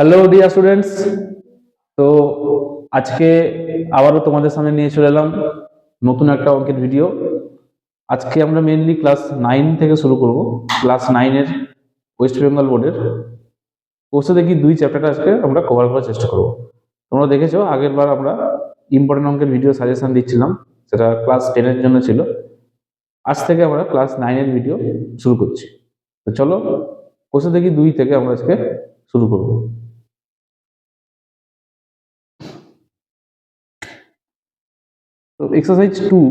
Hello dear students. তো আজকে আবারও তোমাদের সামনে নিয়ে চলে এলাম নতুন একটা অঙ্কের ভিডিও। আজকে আমরা মেইনলি ক্লাস 9 থেকে শুরু করব। ক্লাস 9-এর ওয়েস্ট বেঙ্গল বোর্ডের কোর্সে দেখি 2 চ্যাপ্টারটা আজকে আমরা কভার করার চেষ্টা করব। তোমরা দেখেছো আগের বার আমরা ইম্পর্টেন্ট অঙ্কের ভিডিও সাজেশন দিচ্ছিলাম, সেটা ক্লাস 10-এর জন্য ছিল। আজ থেকে আমরা ক্লাস 9-এর ভিডিও শুরু করছি। তো চলো কোর্সে দেখি 2 থেকে আমরা আজকে শুরু করব। তো এক্সারসাইজ 2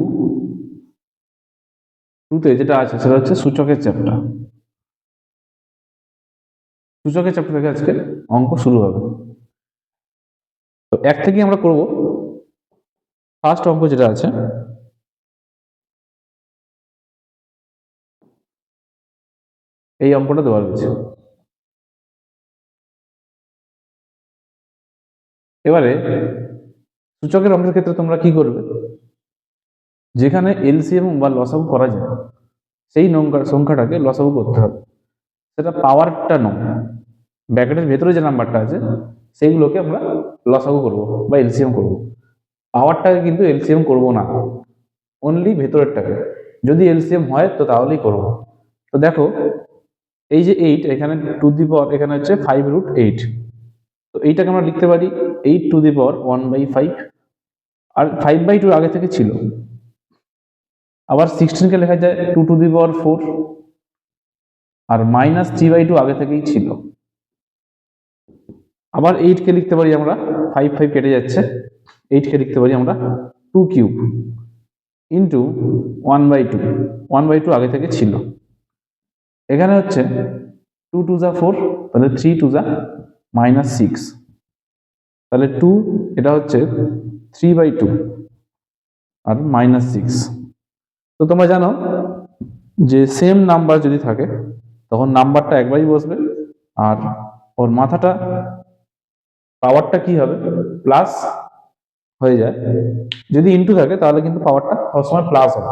তে যেটা আছে সেটা হচ্ছে সূচকের চ্যাপ্টার। সূচকের চ্যাপ্টার থেকে আজকে অঙ্ক শুরু হবে। তো এক থেকে আমরা করব ফার্স্ট অঙ্ক যেটা আছে, এই অঙ্কটা দেওয়া রয়েছে। এবারে সূচকের অঙ্কের ক্ষেত্রে তোমরা কি করবে, যেখানে এলসিএম বা লসাগু করা যায় সেই সংখ্যাটাকে লসাগু করতে হবে। সেটা পাওয়ারটা নয়, ব্র্যাকেটের ভেতরে যে নাম্বারটা আছে সেইগুলোকে আমরা লসাগু করব বা এলসিএম করব। পাওয়ারটাকে কিন্তু এলসিএম করব না, অনলি ভেতরেরটাকে। যদি এলসিএম হয় তো তাহলেই করব। তো দেখো এই যে 8, এখানে টু দি পাওয়ার এখানে হচ্ছে 5√8। তো এইটাকে আমরা লিখতে পারি 8 টু দি পাওয়ার 1/5। আর 5/2 আগে থেকে ছিল। আবার 16কে লেখা যায় 2 টু দি পাওয়ার 4। আর -3/2 আগে থেকেই ছিল। আবার 8কে লিখতে পারি আমরা, 5 কেটে যাচ্ছে, 8কে লিখতে পারি আমরা 2 কিউব ইন্টু 1/2। 1/2 আগে থেকে ছিল। এখানে হচ্ছে 2 টু যা 4, তাহলে 3 টু যা -6, তাহলে 2, এটা হচ্ছে 3/2 আর -6। তো তোমরা জানো যে সেম নাম্বার যদি থাকে তখন নাম্বারটা একবারই বসবে, আর ওর মাথাটা পাওয়ারটা কি হবে, প্লাস হয়ে যায়। যদি ইনটু থাকে তাহলে কিন্তু পাওয়ারটা সবসময় প্লাস হবে,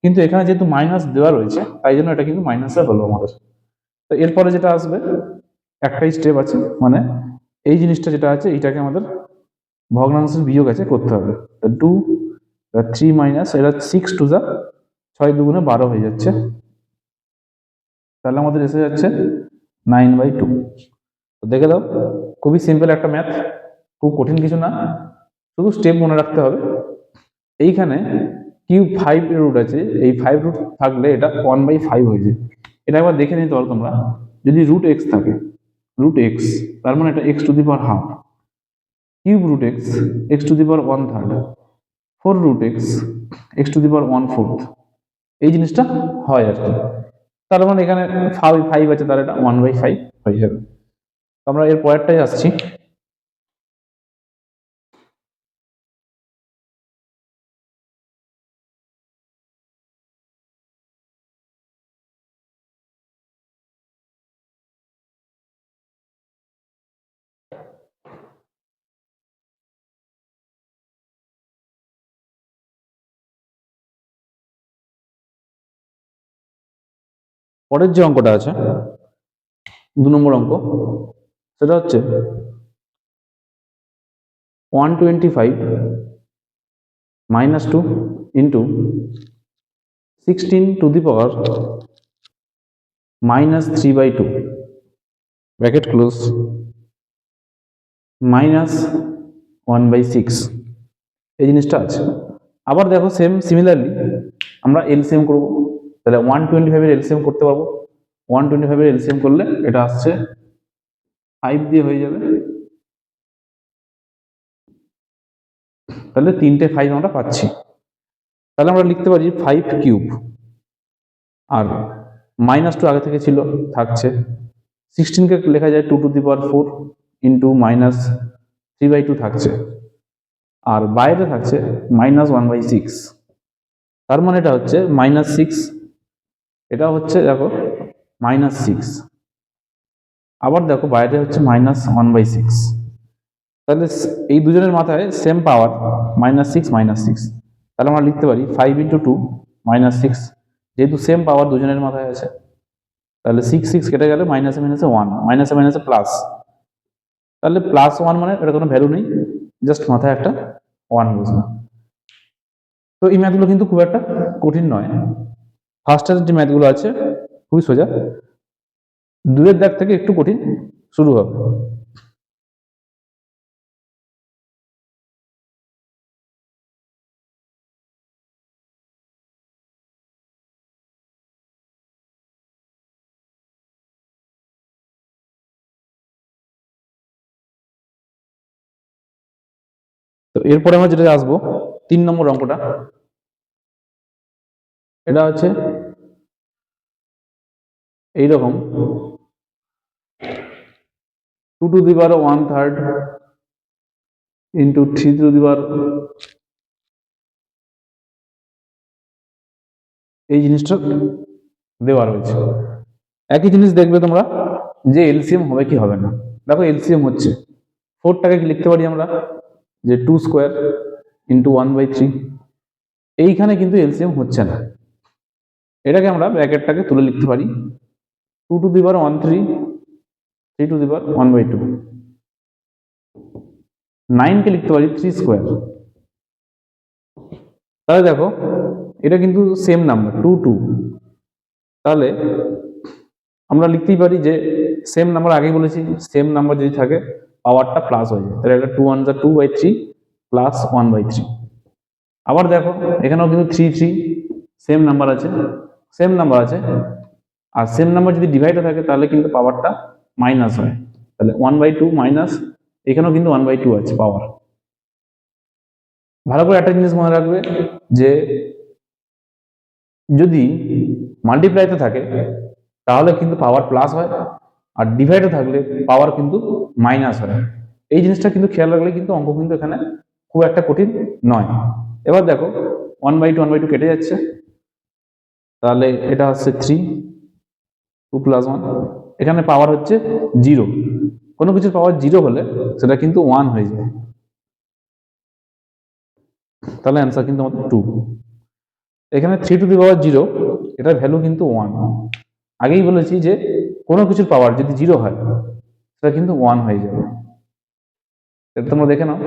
কিন্তু এখানে যেহেতু মাইনাস দেওয়া রয়েছে তাই জন্য এটা কিন্তু মাইনাসে হলো আমাদের। তো এরপরে যেটা আসবে একটাই স্টেপ আছে, মানে এই জিনিসটা যেটা আছে এইটাকে আমাদের ভগ্নাংশের বিয়োগ আছে করতে হবে। 2, 3 মাইনাস এটা 6 টু যা 6 দুগুণে 12 হয়ে যাচ্ছে, তাহলে আমাদের এসে যাচ্ছে 9/2। তো দেখে দাও, খুবই সিম্পল একটা ম্যাথ, খুব কঠিন কিছু না, শুধু স্টেপ মনে রাখতে হবে। এইখানে কিউব 5 এর রুট আছে, এই 5 রুট থাকলে এটা 1/5 হয়ে যায়। এটা একবার দেখে নিতে পারো তোমরা, যদি রুট এক্স থাকে, রুট এক্স তার মানে এটা X to the power half, cube root X X to the power 1/3, 4 root X X to the power 1/4। এই জিনিসটা হয় আর কি। তার মানে এখানে 5 আছে, তার এটা 1/5 হয়ে যাবে। আমরা এর পরেরটাই আসছি। পরের যে অঙ্কটা আছে 2 নম্বর অঙ্ক, সেটা হচ্ছে 125 - 2 into 16 two the power -3/2 bracket close -1/6। এই জিনিসটা আছে। আবার দেখো সেম সিমিলারলি আমরা এলসিএম করব, তাহলে 125 এর এলসিএম করতে পারবো। 125 এর এলসিএম করলে এটা আসছে 5 দিয়ে হয়ে যাবে, তাহলে 3টে 5 আমরা পাচ্ছি। তাহলে আমরা লিখতে পারি 5 কিউব, আর -2 আগে থেকে ছিল, থাকছে। 16কে লেখা যায় 2 টু দি পাওয়ার 4 ইন্টু -3/2 থাকছে, আর বাইরে থাকছে -1/6। তার মানে এটা হচ্ছে -6, এটা হচ্ছে দেখো -6, আবার দেখো বাইরে হচ্ছে -1/6। তাহলে এই দুজনের মাথায় সেম পাওয়ার -6 -6, তাহলে আমরা লিখতে পারি 5 ইন্টু 2 -6, যেহেতু সেম পাওয়ার দুজনের মাথায় আছে, তাহলে 6 কেটে গেলে মাইনাসে মাইনাসে 1, মাইনাসে মাইনাসে প্লাস, তাহলে +1 মানে এটা কোনো ভ্যালু নেই, জাস্ট মাথায় একটা 1 বসবে। তো এই ম্যাথগুলো কিন্তু খুব একটা কঠিন নয়। ফার্স্টের যে ম্যাথগুলো আছে খুবই সোজা, 2 এর দাগ থেকে একটু কঠিন শুরু হবে। তো এরপরে আমরা যেটা আসবো 3 নম্বর অঙ্কটা, এটা হচ্ছে এইরকম 2⁻1/3 ইন্টু 3⁻, এই জিনিসটা দেওয়া রয়েছে। একই জিনিস দেখবে তোমরা যে এলসিএম হবে কি হবে না। দেখো এলসিএম হচ্ছে 4টাকে কি লিখতে পারি আমরা যে 2² ইন্টু 1/3, এইখানে কিন্তু এলসিএম হচ্ছে না। এটাকে আমরা ব্র্যাকেটটাকে তুলে লিখতে পারি 2⁻13 3⁻1/2, 9 কে লিখতে পারি 3²। তাহলে দেখো এটা কিন্তু সেম নাম্বার 2 2, তাহলে আমরা লিখতেই পারি যে সেম নাম্বার, আগেই বলেছি সেম নাম্বার যদি থাকে পাওয়ারটা প্লাস হয়ে যায়, তাহলে এটা 2 1 যা 2/3 প্লাস 1/3। আবার দেখো এখানেও কিন্তু 3 3 সেম নাম্বার আছে, সেম নাম্বার আছে, আর সেম নাম্বার যদি ডিভাইডে থাকে তাহলে কিন্তু পাওয়ারটা মাইনাস হয়, তাহলে 1/2 মাইনাস, এখানেও কিন্তু 1/2 আছে পাওয়ার। ভালো করে একটা জিনিস মনে রাখবে যে যদি মাল্টিপ্লাইতে থাকে তাহলে কিন্তু পাওয়ার প্লাস হয়, আর ডিভাইডে থাকলে পাওয়ার কিন্তু মাইনাস হয়। এই জিনিসটা কিন্তু খেয়াল রাখলে কিন্তু অঙ্ক কিন্তু এখানে খুব একটা কঠিন নয়। এবার দেখো 1/2 1/2 কেটে যাচ্ছে, তাহলে এটা হচ্ছে 3 2 + 1, এখানে পাওয়ার হচ্ছে 0, কোনো কিছুর পাওয়ার 0 হলে সেটা কিন্তু 1 হয়ে যায়, তাহলে অ্যান্সার কিন্তু আমাদের 2। এখানে 3⁻0 এটার ভ্যালু কিন্তু 1। আগেই বলেছি যে কোনো কিছুর পাওয়ার যদি 0 হয় সেটা কিন্তু 1 হয়ে যাবে। এটা তোমরা দেখে নাও।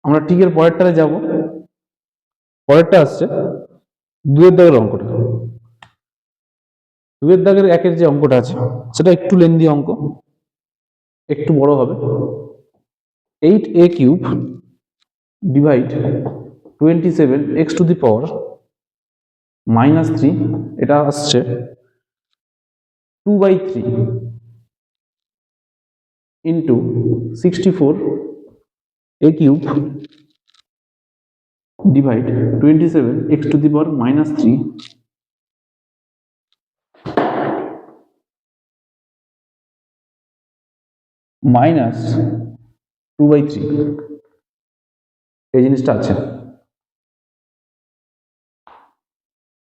আমরা ঠিক এর পরেরটাতে যাব। পরেরটা আসছে 2 এর দাগের অঙ্কটা। 2 এর দাগের 1 এর যে অঙ্কটা আছে সেটা একটু লেন্দি অঙ্ক, একটু বড় হবে। 8a³ ডিভাইড 27x⁻³ এটা আসছে 2/3 into 64a³ divide 27x⁻³ minus 2/3, এই জিনিসটা আছে,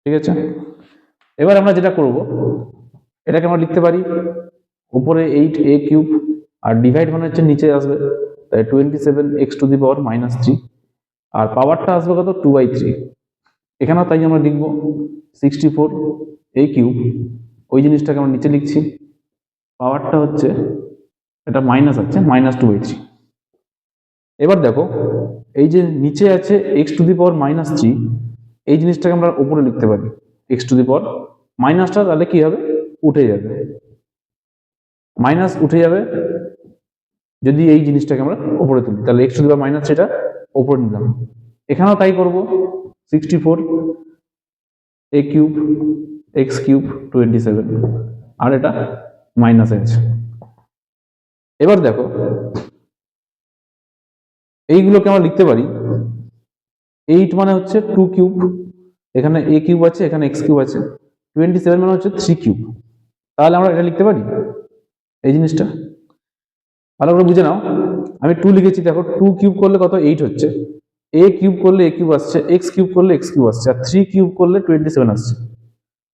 ঠিক আছে। এবার আমরা যেটা করব, এটাকে আমরা লিখতে পারি উপরে 8a³ আর ডিভাইড মানে হচ্ছে নিচে আসবে, তাই 27x⁻³ আর পাওয়ারটা আসবে কত 2/3, এখানেও তাই আমরা লিখবো 64a³, ওই জিনিসটাকে আমরা নিচে লিখছি, পাওয়ারটা হচ্ছে এটা মাইনাস আছে -2/3। এবার দেখো এই যে নিচে আছে x⁻³ এই জিনিসটাকে আমরা উপরে লিখতে পারি x⁻, তাহলে কি হবে উঠে যাবে, মাইনাস উঠে যাবে যদি এই জিনিসটাকে আমরা উপরে তুলি, তাহলে x⁻, এটা উপরে নিলাম। এখানেও তাই করব 64a³ x³ 27, আর এটা মাইনাসে আছে। এবার দেখো এইগুলোকে আমরা লিখতে পারি 8 মানে হচ্ছে 2³, এখানে a³ আছে, এখানে x³ আছে, 27 মানে হচ্ছে 3³, তাহলে আমরা এটা লিখতে পারি এই জিনিসটা। ভালো করে বুঝে নাও, আমি 2 লিখেছি, দেখো 2³ করলে কত 8 হচ্ছে, a³ করলে a³ আসছে, x³ করলে x³ আসছে, আর 3³ করলে 27 আসছে।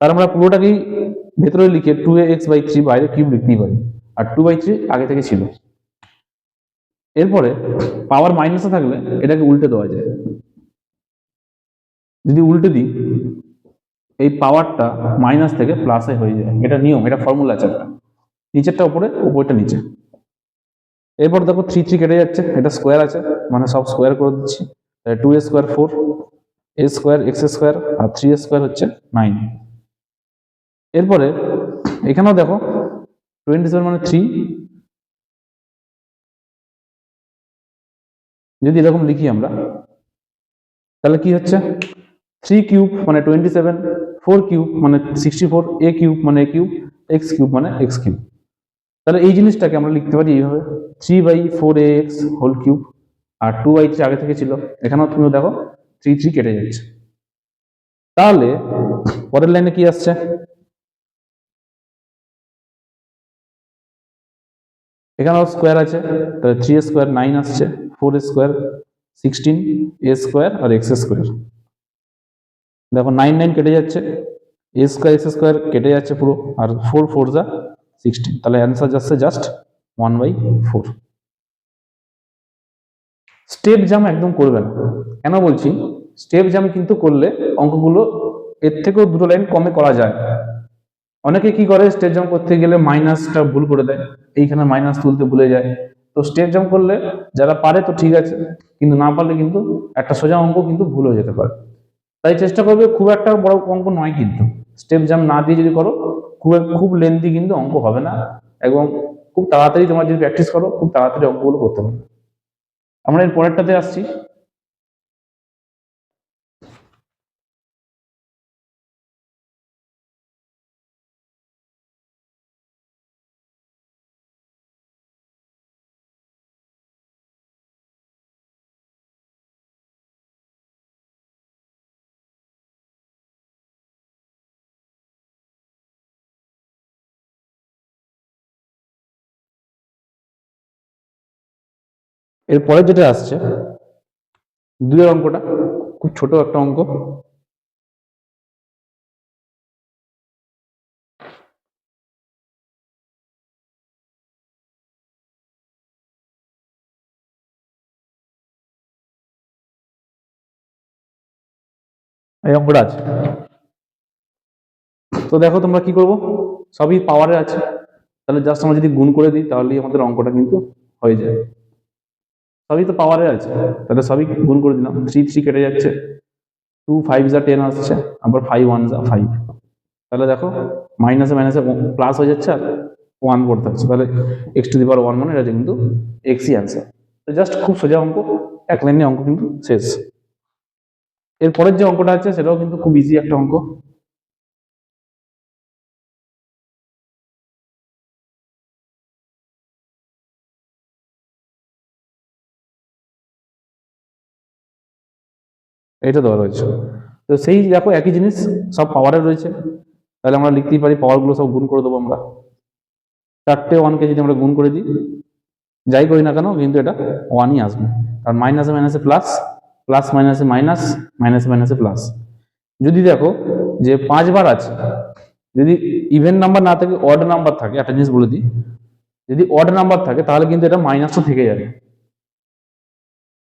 তার আমরা পুরোটাকেই ভেতরে লিখে 2x/3 বাইরে কিউব লিখতেই পারি, আর 2/3 আগে থেকে ছিল। এরপরে পাওয়ার মাইনাসে থাকলে এটাকে উল্টে দেওয়া যায়। যদি উল্টে দিই এই পাওয়ারটা মাইনাস থেকে প্লাসে হয়ে যায়, এটা নিয়ম, এটা ফর্মুলা আছে একটা, নিচেরটা উপরে, উপরটা নিচে। এরপর দেখো 3 3 কেটে যাচ্ছে, এটা স্কোয়ার আছে মানে সব স্কোয়ার করে দিচ্ছি। 2a square 4, a square x square, আর 3a স্কোয়ার হচ্ছে 9। এরপরে এখানেও দেখো 27 মানে 3, যদি এরকম লিখি আমরা তাহলে কি হচ্ছে 3 কিউব মানে 27, 4 কিউব মানে 64, a কিউব মানে a কিউব, x কিউব মানে x কিউব। তাহলে এই জিনিসটাকে আমরা লিখতে পারি এইভাবে 3/4ax হোল কিউব, আর 2/3 আগে থেকে ছিল, এখানেও তুমি দেখো 3 3 কেটে যাচ্ছে। তাহলে পরের লাইনে কি আসছে, এখানেও স্কোয়ার আছে, তাহলে 3a স্কোয়ার 9 আসছে, 4a স্কোয়ার 16, a স্কোয়ার আর x স্কোয়ার। দেখো 9 9 কেটে যাচ্ছে, a স্কোয়ার x স্কোয়ার কেটে যাচ্ছে পুরো, আর 4 4 যা 16, তাহলে অ্যান্সার যাচ্ছে জাস্ট 1/4। স্টেপ জাম একদম করবে না। কেন বলছি, স্টেপ জাম কিন্তু করলে অঙ্কগুলো এর থেকেও দুটো লাইন কমে করা যায়। অনেকে কি করে, স্টেপ জাম করতে গেলে মাইনাসটা ভুল করে দেয়, এইখানে মাইনাস তুলতে ভুলে যায়। তো স্টেপ জাম করলে যারা পারে তো ঠিক আছে, কিন্তু না পারলে কিন্তু একটা সোজা অঙ্ক কিন্তু ভুল হয়ে যেতে পারে। তাই চেষ্টা করবে, খুব একটা বড় অঙ্ক নয় কিন্তু, স্টেপ জাম না দিয়ে যদি করো খুব লেন্থি কিন্তু অঙ্ক হবে না, এবং খুব তাড়াতাড়ি তোমরা যদি প্র্যাকটিস করো খুব তাড়াতাড়ি অঙ্কগুলো করতে পারবে। আমরা এর পরেরটাতে আসছি। এরপরে যেটা আসছে 2 এর অঙ্কটা, খুব ছোট একটা অঙ্ক। এই অঙ্কটা আছে, তো দেখো তোমরা কি করবো, সবই পাওয়ারে আছে, তাহলে জাস্ট আমরা যদি গুণ করে দিই তাহলেই আমাদের অঙ্কটা কিন্তু হয়ে যায়। সবই তো পাওয়ারে আছে, তাহলে সবই গুণ করে দিলাম, 3 3 কেটে যাচ্ছে, 2 5 যা 10 আসছে, আবার 5 1 যা 5। তাহলে দেখো মাইনাসে মাইনাসে প্লাস হয়ে যাচ্ছে, আর 1 পড়তে হচ্ছে, তাহলে x⁴ মানে এটা কিন্তু xই অ্যান্সার। তো জাস্ট খুব সোজা অঙ্ক, এক লাইনে অঙ্ক কিন্তু শেষ। এরপরের যে অঙ্কটা আছে সেটাও কিন্তু খুব ইজি একটা অঙ্ক। এটা দেওয়া রয়েছে, তো সেই দেখো একই জিনিস, সব পাওয়ারে রয়েছে, তাহলে আমরা লিখতেই পারি পাওয়ারগুলো সব গুণ করে দেবো আমরা। 4টে 1কে যদি আমরা গুণ করে দিই, যাই করি না কেন কিন্তু এটা 1ই আসবে, কারণ মাইনাসে মাইনাসে প্লাস, প্লাস মাইনাসে মাইনাস, মাইনাসে মাইনাসে প্লাস। যদি দেখো যে 5 বার আছে, যদি ইভেন নাম্বার না থাকে অড নাম্বার থাকে, একটা জিনিস বলে দিই, যদি অড নাম্বার থাকে তাহলে কিন্তু এটা মাইনাসটা থেকে যাবে,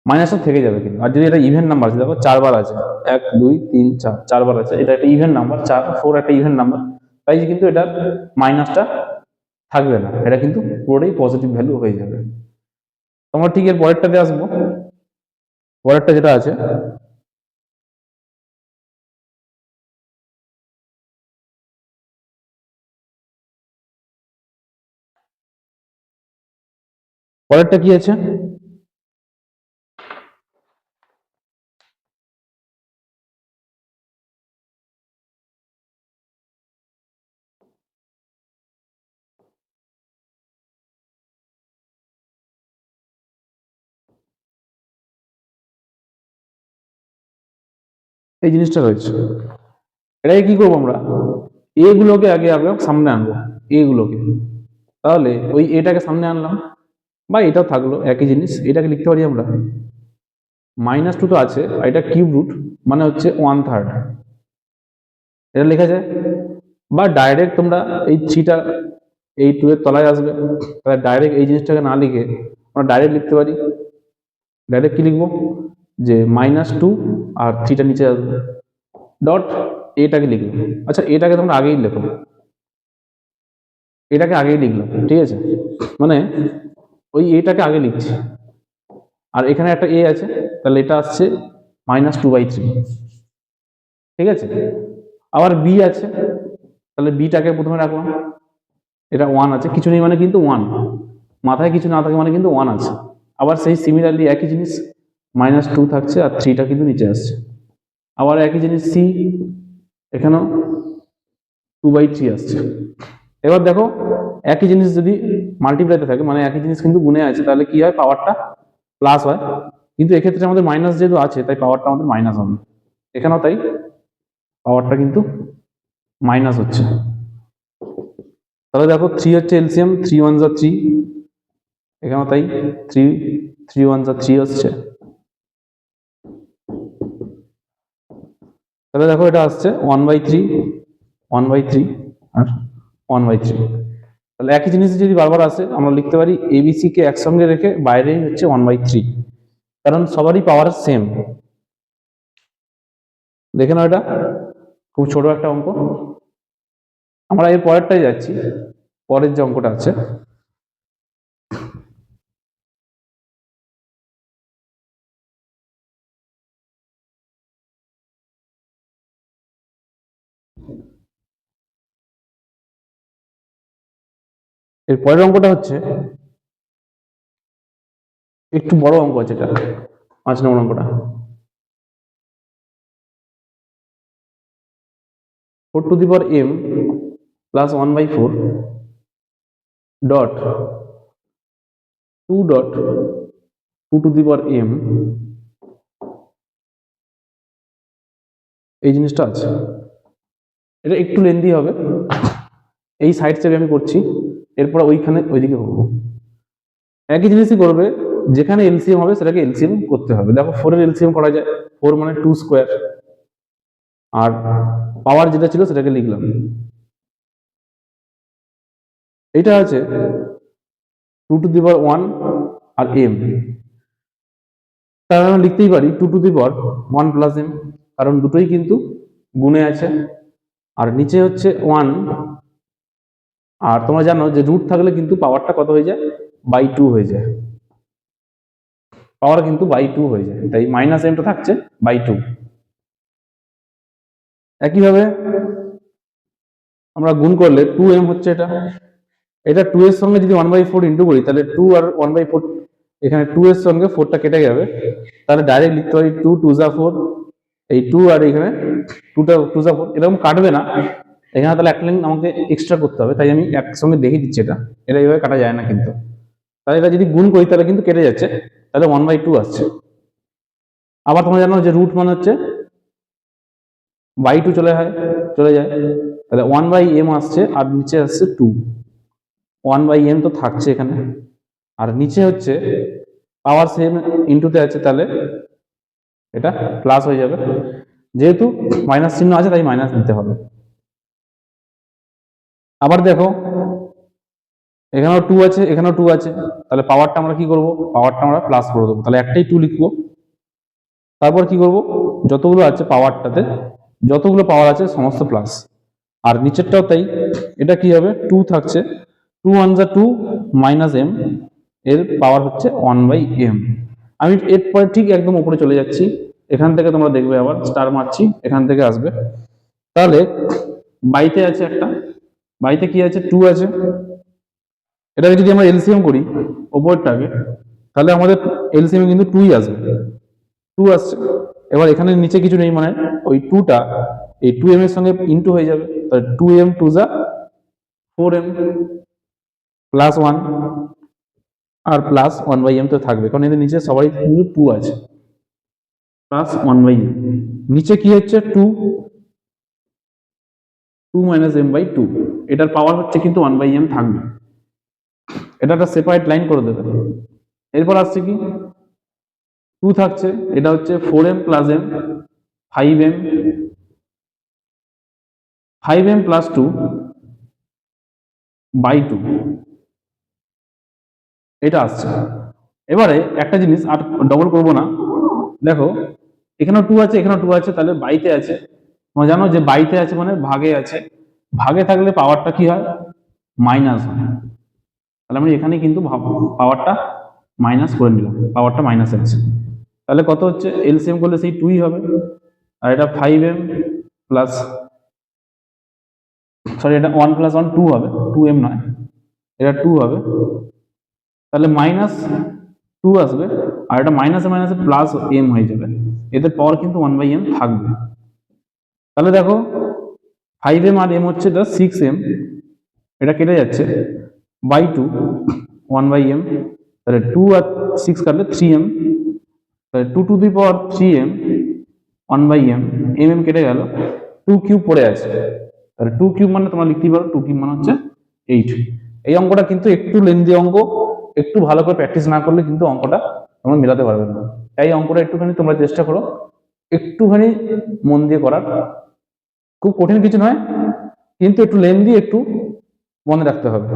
মাইনাসটা থেকে যাবে কিন্তু। আর যদি এটা ইভেন নাম্বার আছে, দেখো 4 বার আছে, 1 2 3 4, 4 বার আছে, এটা একটা ইভেন নাম্বার, 4 4 একটা ইভেন নাম্বার, তাই কিন্তু এটার মাইনাসটা থাকবে না, এটা কিন্তু পুরোটাই পজিটিভ ভ্যালু হয়ে যাবে। তোমরা ঠিক এর পরেরটাতে আসবো, পরেরটা যেটা আছে পরেরটা কি আছে, এই জিনিসটা রয়েছে, এটাকে কি করবো আমরা, এগুলোকে আগে আগে সামনে আনবো, এগুলোকে, তাহলে ওই এটাকে সামনে আনলাম, বা এটাও থাকলো একই জিনিস, এটাকে লিখতে পারি আমরা -2 তো আছে, আর এটা কিউব রুট মানে হচ্ছে 1/3, এটা লেখা যায়। বা ডাইরেক্ট তোমরা এই 3টা এই 2 এর তলায় আসবে, তাহলে ডাইরেক্ট এই জিনিসটাকে না লিখে আমরা ডাইরেক্ট লিখতে পারি। ডাইরেক্ট কি লিখবো, যে -2 আর 3টা নিচে আসবে, ডট এটাকে লিখবো। আচ্ছা এটাকে তোমরা আগেই লেখো, এটাকে আগেই লিখলাম, ঠিক আছে, মানে ওই এটাকে আগে লিখছি, আর এখানে একটা এ আছে, তাহলে এটা আসছে -2/3, ঠিক আছে। আবার বি আছে, তাহলে বিটাকে প্রথমে রাখলাম, এটা 1 আছে, কিছু নেই মানে কিন্তু 1, মাথায় কিছু না থাকে মানে কিন্তু 1 আছে। আবার সেই সিমিলারলি একই জিনিস, -2 থাকছে আর 3টা কিন্তু নিচে আসছে। আবার একই জিনিস সি, এখানেও 2/3 আসছে। এবার দেখো একই জিনিস যদি মাল্টিপ্লাইতে থাকে, মানে একই জিনিস কিন্তু গুণে আছে, তাহলে কি হয়, পাওয়ারটা প্লাস হয়। কিন্তু এক্ষেত্রে আমাদের মাইনাস যেহেতু আছে, তাই পাওয়ারটা আমাদের মাইনাস হবে। এখানেও তাই পাওয়ারটা কিন্তু মাইনাস হচ্ছে। তাহলে দেখো 3 হচ্ছে এলসিএম, 3 1 যা 3, এখানেও তাই 3 1 যা 3 হচ্ছে। তাহলে দেখো এটা আসছে 1/3, 1/3 আর 1/3। তাহলে একই জিনিস যদি বারবার আসে, আমরা লিখতে পারি এবিসি কে একসঙ্গে রেখে বাইরেই হচ্ছে 1/3, কারণ সবারই পাওয়ার সেম। দেখে নাও, এটা খুব ছোট একটা অঙ্ক। আমরা এর পরেরটাই যাচ্ছি, পরের যে অঙ্কটা আছে, এর পরের অঙ্কটা হচ্ছে একটু বড় অঙ্ক আছে, এটা 5 নম্বর অঙ্কটা। 4 two the power m plus 1/4 dot 2 dot 2 two the power m, এই জিনিসটা আছে। এটা একটু লেন্দি হবে, এই সাইড থেকে আমি করছি, এরপর ওইদিকে করবো। একই জিনিসই করবে, যেখানে এলসিএম হবে সেটাকে এলসিএম করতে হবে। দেখো 4 এর এলসিএম করা যায়, 4 মানে 2 স্কোয়ার, আর পাওয়ার যেটা ছিল সেটাকে লিখলাম। এটা আছে 2 two the power 1 R m, তাহলে আমরা লিখতেই পারি 2 two the power 1 plus m, কারণ দুটোই কিন্তু গুণে আছে, আর নিচে হচ্ছে 1, আর তোমরা জানো যে রুট থাকলে কিন্তু পাওয়ারটা কত হয়ে যায়, /2 হয়ে যায়, পাওয়ার কিন্তু /2 হয়ে যায়, তাই -mটা থাকছে /2। একইভাবে আমরা গুণ করলে 2m হচ্ছে এটা, এটা 2 এর সঙ্গে যদি 1/4 ইন্টু করি, তাহলে 2 আর 1/4, এখানে 2 এর সঙ্গে 4টা কেটে যাবে, তাহলে ডাইরেক্ট লিখতে পারি 2 2 যা 4, এই 2 আর এখানে 2টা 2 যা 4, এরকম কাটবে না, এখানে তাহলে একটা লাইন আমাকে এক্সট্রা করতে হবে, তাই আমি একসঙ্গে দেখিয়ে দিচ্ছি। এটা এইভাবে কাটা যায় না কিন্তু, তাহলে এটা যদি গুণ করি তাহলে কিন্তু কেটে যাচ্ছে, তাহলে 1/2 আসছে। আবার তোমরা জানো যে রুট মানে হচ্ছে /2 চলে যায়, তাহলে 1/m আসছে, আর নিচে আসছে 2, 1/m তো থাকছে এখানে, আর নিচে হচ্ছে পাওয়ার সেম ইন্টুতে আছে, তাহলে এটা প্লাস হয়ে যাবে, যেহেতু মাইনাস চিহ্ন আছে তাই মাইনাস দিতে হবে। আবার দেখো এখানেও 2 আছে, এখানেও 2 আছে, তাহলে পাওয়ারটা আমরা কি করব, পাওয়ারটা আমরা প্লাস করে দেবো, তাহলে একটাই 2 লিখবো। তারপর কি করব, যতগুলো আছে পাওয়ারটাতে, যতগুলো পাওয়ার আছে সমস্ত প্লাস, আর নিচেরটাও তাই, এটা কি হবে, 2 থাকছে, 2 1 যা 2 মাইনাস m, এর পাওয়ার হচ্ছে 1/m। আমি এরপরে ঠিক একদম উপরে চলে যাচ্ছি, এখান থেকে তোমরা দেখবে আবার স্টার মারছি, এখান থেকে আসবে, তাহলে বাইতে আছে একটা, বাইতে কি আছে, 2 আছে, এটাকে যদি আমরা এলসিএম করি ওপরটাকে, তাহলে আমাদের এলসিএম কিন্তু 2ই আসবে, 2 আসছে। এবার এখানে নিচে কিছু নেই, মানে ওই 2টা এই 2m এর সঙ্গে ইন্টু হয়ে যাবে, তাহলে 2m 2 যা 4m প্লাস 1, আর প্লাস 1/m তো থাকবে, কারণ এদের নিচে সবাই কিন্তু 2 আছে, প্লাস 1/m, নিচে কি হচ্ছে 2 m/2, এটার পাওয়ার হচ্ছে কিন্তু 1/m থাকবে, এটা একটা সেপারেট লাইন করে দেবে। এরপর আসছে কি 2 থাকছে, এটা হচ্ছে 4m plus m, 5m, 5m plus 2/2, এটা আসছে। এবারে একটা জিনিস আর ডবল করব না, দেখো এখানেও 2 আছে, এখানেও 2 আছে, তাহলে বাইতে আছে। তোমরা জানো যে বাইতে আছে মানে ভাগে আছে, ভাগে থাকলে পাওয়ারটা কি হয়, মাইনাস হয়। তাহলে আমি এখানে কিন্তু পাওয়ারটা মাইনাস করে নিলাম, পাওয়ারটা মাইনাস আছে। তাহলে কত হচ্ছে, এলসিএম করলে সেই 2ই হবে। আর এটা 5m প্লাস, সরি এটা 1 + 1 2 হবে, 2m নয়, এটা 2 হবে। তাহলে -2 আসবে, আর এটা মাইনাসে মাইনাসে প্লাস m হয়ে যাবে, এদের পাওয়ার কিন্তু 1/m থাকবে। তাহলে দেখো 5m আর m হচ্ছে এটা 6m, এটা কেটে যাচ্ছে বাই 2, 1/m, তাহলে 2 আর 6 কাটলে 3m, তাহলে 2 two the power 3m 1/m, mm কেটে গেল, 2 কিউব পড়ে আছে, তাহলে 2 কিউব মানে তোমরা লিখতেই পারো 2 কিউব মানে হচ্ছে 8। এই অঙ্কটা কিন্তু একটু লেন্দি অঙ্ক, একটু ভালো করে প্র্যাকটিস না করলে কিন্তু অঙ্কটা তোমরা মেলাতে পারবে না। তাই অঙ্কটা একটুখানি তোমরা চেষ্টা করো একটুখানি মন দিয়ে করার, খুব কঠিন কিছু নয়, কিন্তু একটু লেন্দি, একটু মনে রাখতে হবে।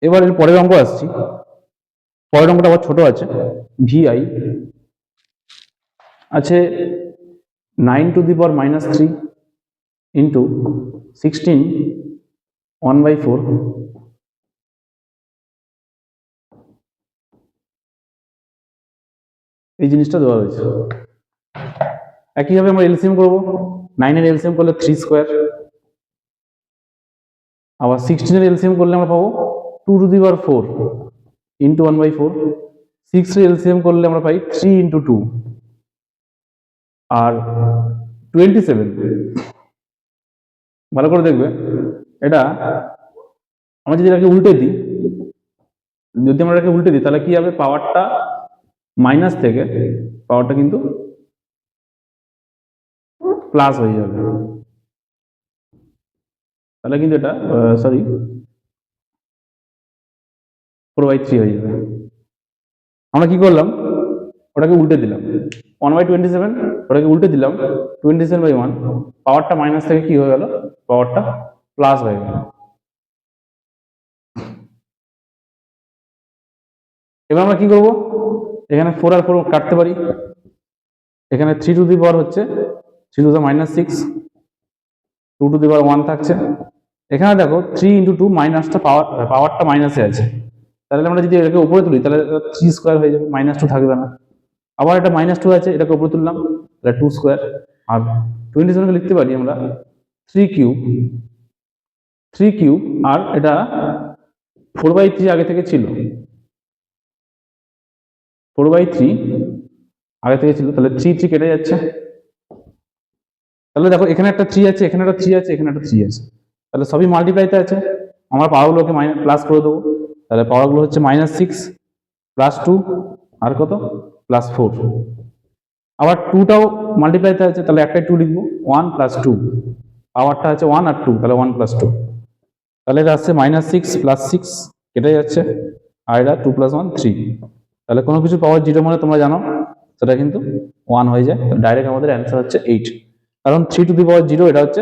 এবার এর পরের অঙ্ক আসছি, পরের অঙ্কটা আবার ছোট আছে। VI আছে 9 টু দি পাওয়ার -3 ইন্টু 16 1/4, এই জিনিসটা দেওয়া হয়েছে। একইভাবে আমরা এলসিএম করবো, 9 এর এলসিএম করলে 3 স্কোয়ার, আবার 16 এর এলসিএম করলে আমরা পাবো 2 টু দি পাওয়ার 4 ইন্টু 1/4, 6 এর এলসিএম করলে আমরা পাই 3 ইন্টু 2, আর 27, ভালো করে দেখবে এটা, আমরা যদি এটাকে উল্টে দিই, যদি আমরা এটাকে উল্টে দিই তাহলে কি হবে, পাওয়ারটা মাইনাস থেকে পাওয়ারটা কিন্তু প্লাস হয়ে যাবে, তাহলে কিন্তু এটা সরি 4/3 হয়ে যাবে। আমরা কি করলাম, ওটাকে উল্টে দিলাম, 1/27, ওটাকে উল্টে দিলাম 27/1, পাওয়ারটা মাইনাস থেকে কি হয়ে গেল, পাওয়ারটা প্লাস হয়ে গেল। এবার আমরা কি করব, এখানে 4 আর 4 কাটতে পারি, এখানে 3 টু দি পাওয়ার হচ্ছে 3 টু দি -6, 2 টু দি পাওয়ার 1 থাকছে, এখানে দেখো 3 ইন্টু 2, মাইনাসটা পাওয়ারটা মাইনাসে আছে, তাহলে আমরা যদি এটাকে উপরে তুলি তাহলে 3 স্কোয়ার হয়ে যাবে, -2 থাকবে না। আবার এটা -2 আছে, এটাকে উপরে তুললাম, তাহলে 2 স্কোয়ার, আর 27কে লিখতে পারি আমরা 3 কিউব, 3 কিউব, আর এটা 4/3 আগে থেকে ছিল, 4/3 আগে থেকে ছিল, তাহলে 3 3 কেটে যাচ্ছে, তাহলে দেখো এখানে একটা 3 আছে, এখানে একটা 3 আছে, এখানে একটা 3 আছে, তাহলে সবই মাল্টিপ্লাইতে আছে, আমরা পাওয়ারগুলোকে প্লাস করে দেবো, তাহলে পাওয়ারগুলো হচ্ছে -6 +2 আর কত +4, আবার 2টাও মাল্টিপ্লাইতে আছে, তাহলে একটাই 2 লিখবো, 1 + 2, পাওয়ারটা আছে 1 আর 2, তাহলে 1 + 2, তাহলে এটা আসছে -6 + 6 কেটে যাচ্ছে, আর এটা 2 + 1 3, তাহলে কোনো কিছু পাওয়ার 0 মানে তোমরা জানো সেটা কিন্তু 1 হয়ে যায়, ডাইরেক্ট আমাদের অ্যান্সার হচ্ছে 8, কারণ 3 টু দি পাওয়ার 0 এটা হচ্ছে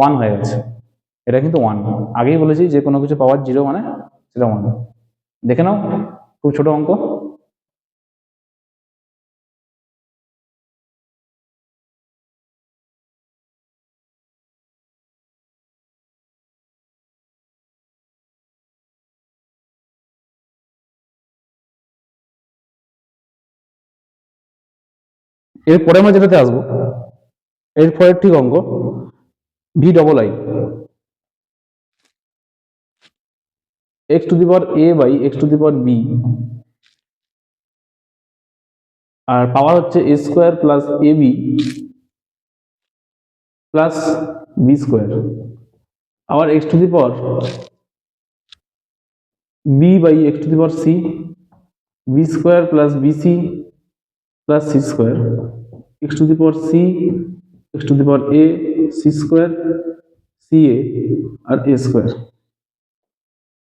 1 হয়ে গেছে, এটা কিন্তু 1, আগেই বলেছি যে কোনো কিছু পাওয়ার 0 মানে সেটা 1। দেখে নাও, খুব ছোট অঙ্ক। এরপরে আমরা যেটাতে আসবো, এরপরে ঠিক অঙ্ক VII, x to the power a by x to the power b, আর পাওয়ার হচ্ছে a square plus ab plus b square, আবার x to the power B by X to the power C, B square plus BC plus C square, X to the power C, X to the power A, C square, C A আর A square.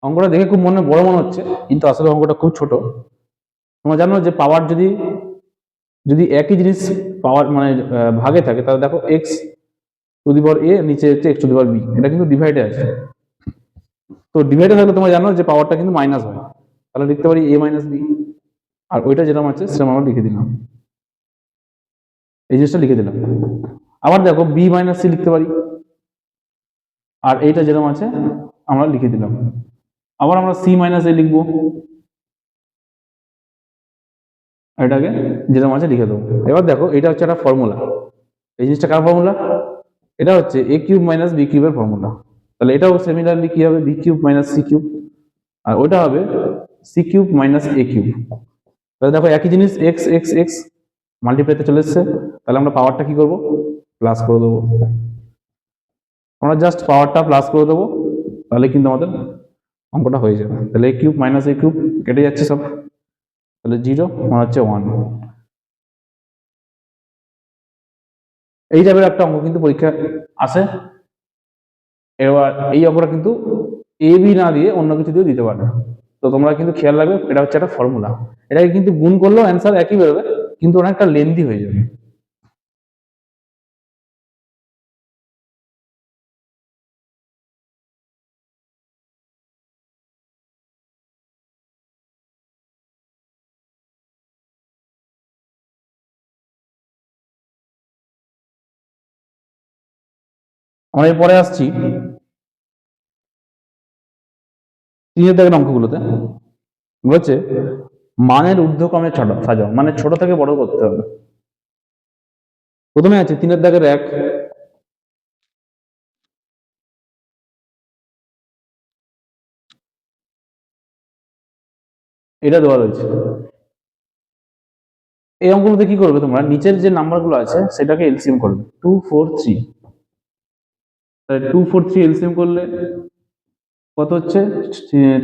অঙ্কটা দেখে খুব বড় মনে হচ্ছে, কিন্তু আসলে অঙ্কটা খুব ছোট। তোমরা জানো যে পাওয়ার যদি যদি একই জিনিস পাওয়ার মানে ভাগে থাকে, তাহলে দেখো x to the power A, নিচে হচ্ছে X to the power B, এটা কিন্তু ডিভাইডে আছে। তো ডিভাইডে থাকলে তোমরা জানো যে পাওয়ারটা কিন্তু মাইনাস হয়, তাহলে লিখতে পারি এ মাইনাস বি, আর ওইটা যেরকম আছে সেরকম আমরা লিখে দিলাম, এই জিনিসটা লিখে দিলাম। আবার দেখো বি মাইনাস সি লিখতে পারি, আর এইটা যেরকম আছে আমরা লিখে দিলাম। আবার আমরা সি মাইনাস এ লিখবো, এটাকে যেরকম আছে লিখে দেবো। এবার দেখো এটা হচ্ছে একটা ফর্মুলা, এই জিনিসটা কার ফর্মুলা? এটা হচ্ছে এ কিউব মাইনাস বি কিউবের ফর্মুলা। তাহলে এটাও সিমিলারলি কি হবে, B cube minus C cube, আর ওটা হবে C cube minus A cube. তাহলে দেখো একই জিনিস এক্স এক্স এক্স মাল্টিপ্লাইতে চলে এসছে, তাহলে আমরা পাওয়ারটা কি করব, প্লাস করে দেবো। আমরা জাস্ট পাওয়ারটা প্লাস করে দেবো, তাহলে কিন্তু আমাদের অঙ্কটা হয়ে যাবে। তাহলে এ কিউব মাইনাস এ কিউব কেটে যাচ্ছে সব, তাহলে 0 মানে হচ্ছে 1। এই টাইপের একটা অঙ্ক কিন্তু পরীক্ষা আসে। এবার এই অঙ্কটা কিন্তু এ বি না দিয়ে অন্য কিছু দিয়ে দিতে পারে, তো তোমরা কিন্তু খেয়াল রাখবে, এটা হচ্ছে একটা ফর্মুলা। এটাকে কিন্তু গুণ করলেও অ্যান্সার একই বেরোবে, কিন্তু অনেকটা লেন্দি হয়ে যাবে। আমরা এরপরে আসছি 3 দাগের অঙ্কগুলোতে। বলছে মানের ঊর্ধ্বক্রমে সাজাও, মানে ছোট থেকে বড় করতে হবে। প্রথমে আছে 3 দাগের 1, এটা দেওয়া রয়েছে। এই অঙ্কগুলোতে কি করবে তোমরা, নিচের যে নাম্বারগুলো আছে সেটাকে এলসিএম করবে। 2 4 3, তাহলে 2 4 3 এলসিএম করলে কত হচ্ছে,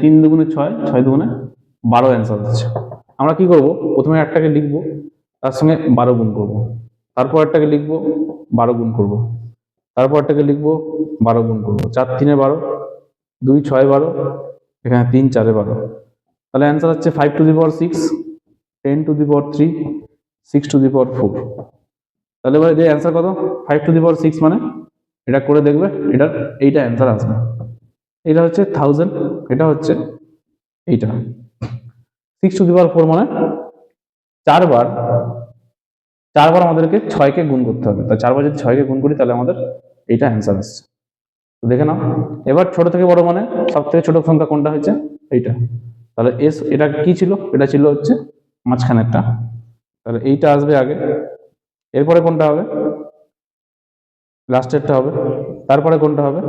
3 দুগুণে 6, 6 দুগুণে 12 অ্যান্সার হচ্ছে। আমরা কি করব, প্রথমে একটাকে লিখবো, তার সঙ্গে 12 গুণ করব, তারপর একটাকে লিখবো 12 গুণ করব, তারপর একটাকে লিখবো 12 গুণ করব। 4 3 12, 2 6 12, এখানে 3 4 12, তাহলে অ্যান্সার হচ্ছে 5 to the power 6, 10 to the power 3, 6 to the power 4। তাহলে এবার এর অ্যান্সার কত, 5 টু দি পাওয়ার 6, মানে এটা করে দেখবে, এটার এইটা অ্যান্সার আসবে। এটা হচ্ছে 1000, এটা হচ্ছে এইটা 6 টু দি পাওয়ার 4, মানে 4 বার আমাদেরকে 6 কে গুণ করতে হবে। তাই 4 বার যদি 6 কে গুণ করি, তাহলে আমাদের এইটা অ্যান্সার আসছে। তো দেখে নাও, এবার ছোট থেকে বড় মানে সব থেকে ছোট সংখ্যা কোনটা হয়েছে, এইটা। তাহলে এস, এটা কি ছিল, এটা ছিল হচ্ছে মাঝখানে একটা, তাহলে এইটা আসবে আগে, এরপরে কোনটা হবে, লাস্টেরটা হবে, তারপরে কোনটা হবে,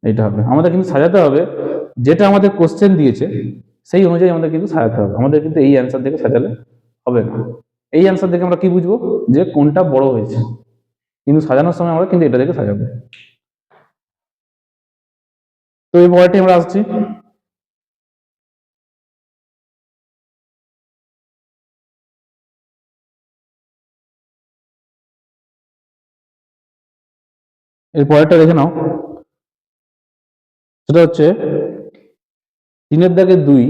এইটা হবে। আমাদের কিন্তু সাজাতে হবে, যেটা আমাদের কোশ্চেন দিয়েছে সেই অনুযায়ী আমাদের কিন্তু সাজাতে হবে। আমাদের কিন্তু এই অ্যান্সার দেখে সাজালে হবে না। এই অ্যান্সার দেখে আমরা কি বুঝবো যে কোনটা বড় হয়েছে, কিন্তু সাজানোর সময় আমরা কিন্তু এটা দেখে সাজাবো। তো এই পরেরটি আমরা আসছি, এর পরেরটা দেখে নাও। সেটা হচ্ছে 3 দাগে 2,